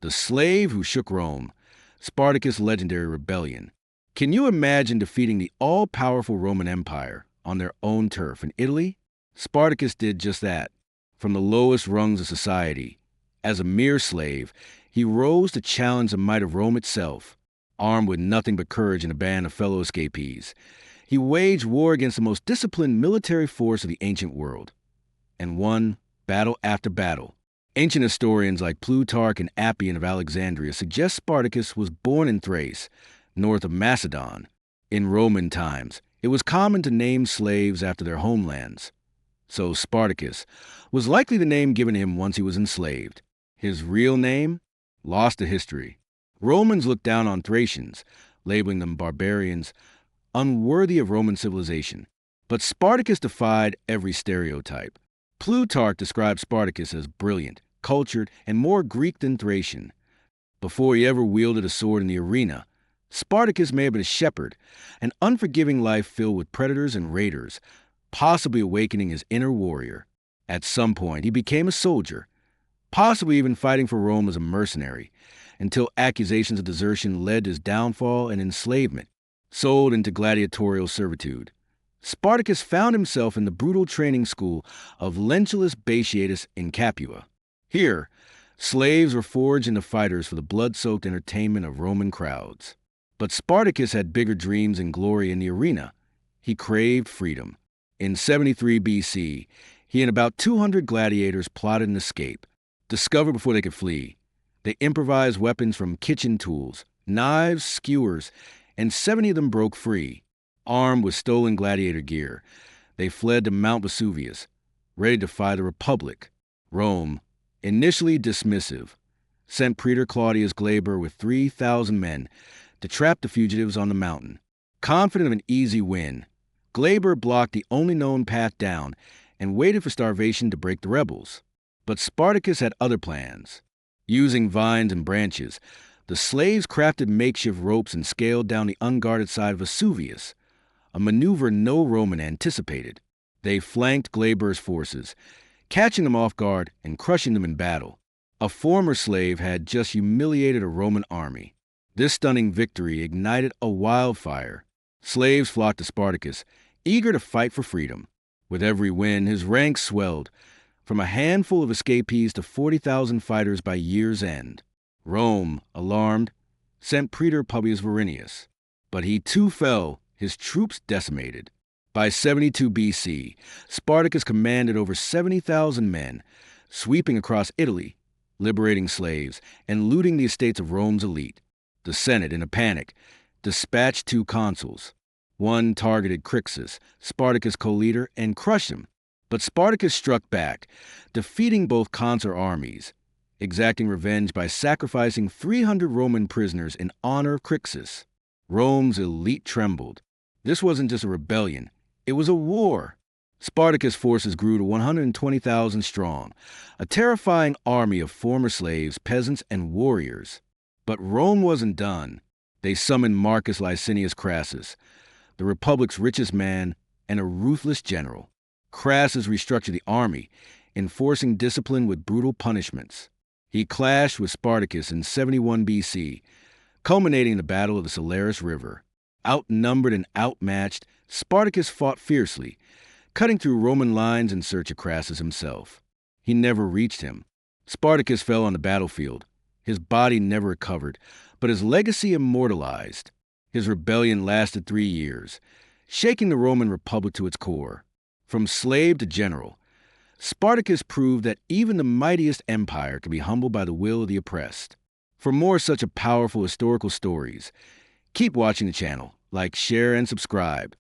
The slave who shook Rome, Spartacus' legendary rebellion. Can you imagine defeating the all-powerful Roman Empire on their own turf in Italy? Spartacus did just that. From the lowest rungs of society, as a mere slave, he rose to challenge the might of Rome itself. Armed with nothing but courage and a band of fellow escapees, he waged war against the most disciplined military force of the ancient world, and won battle after battle. Ancient historians like Plutarch and Appian of Alexandria suggest Spartacus was born in Thrace, north of Macedon. In Roman times, it was common to name slaves after their homelands. So Spartacus was likely the name given him once he was enslaved. His real name? Lost to history. Romans looked down on Thracians, labeling them barbarians, unworthy of Roman civilization. But Spartacus defied every stereotype. Plutarch described Spartacus as brilliant, cultured, and more Greek than Thracian. Before he ever wielded a sword in the arena, Spartacus may have been a shepherd, an unforgiving life filled with predators and raiders, possibly awakening his inner warrior. At some point, he became a soldier, possibly even fighting for Rome as a mercenary, until accusations of desertion led to his downfall and enslavement, sold into gladiatorial servitude. Spartacus found himself in the brutal training school of Lentulus Batiatus in Capua. Here, slaves were forged into fighters for the blood-soaked entertainment of Roman crowds. But Spartacus had bigger dreams and glory in the arena. He craved freedom. In 73 BC, he and about 200 gladiators plotted an escape. Discovered before they could flee, they improvised weapons from kitchen tools, knives, skewers, and 70 of them broke free. Armed with stolen gladiator gear, they fled to Mount Vesuvius, ready to defy the Republic. Rome, initially dismissive, sent Praetor Claudius Glaber with 3,000 men to trap the fugitives on the mountain. Confident of an easy win, Glaber blocked the only known path down and waited for starvation to break the rebels. But Spartacus had other plans. Using vines and branches, the slaves crafted makeshift ropes and scaled down the unguarded side of Vesuvius, a maneuver no Roman anticipated. They flanked Glaber's forces, catching them off guard and crushing them in battle. A former slave had just humiliated a Roman army. This stunning victory ignited a wildfire. Slaves flocked to Spartacus, eager to fight for freedom. With every win, his ranks swelled, from a handful of escapees to 40,000 fighters by year's end. Rome, alarmed, sent Praetor Publius Varinius. But he too fell, his troops decimated. By 72 BC, Spartacus commanded over 70,000 men, sweeping across Italy, liberating slaves, and looting the estates of Rome's elite. The Senate, in a panic, dispatched 2 consuls. One targeted Crixus, Spartacus' co-leader, and crushed him. But Spartacus struck back, defeating both consular armies, exacting revenge by sacrificing 300 Roman prisoners in honor of Crixus. Rome's elite trembled. This wasn't just a rebellion, it was a war. Spartacus' forces grew to 120,000 strong, a terrifying army of former slaves, peasants, and warriors. But Rome wasn't done. They summoned Marcus Licinius Crassus, the Republic's richest man and a ruthless general. Crassus restructured the army, enforcing discipline with brutal punishments. He clashed with Spartacus in 71 BC, culminating in the Battle of the Salaris River. Outnumbered and outmatched, Spartacus fought fiercely, cutting through Roman lines in search of Crassus himself. He never reached him. Spartacus fell on the battlefield. His body never recovered, but his legacy immortalized. His rebellion lasted 3 years, shaking the Roman Republic to its core. From slave to general, Spartacus proved that even the mightiest empire can be humbled by the will of the oppressed. For more such a powerful historical stories, keep watching the channel, like, share, and subscribe.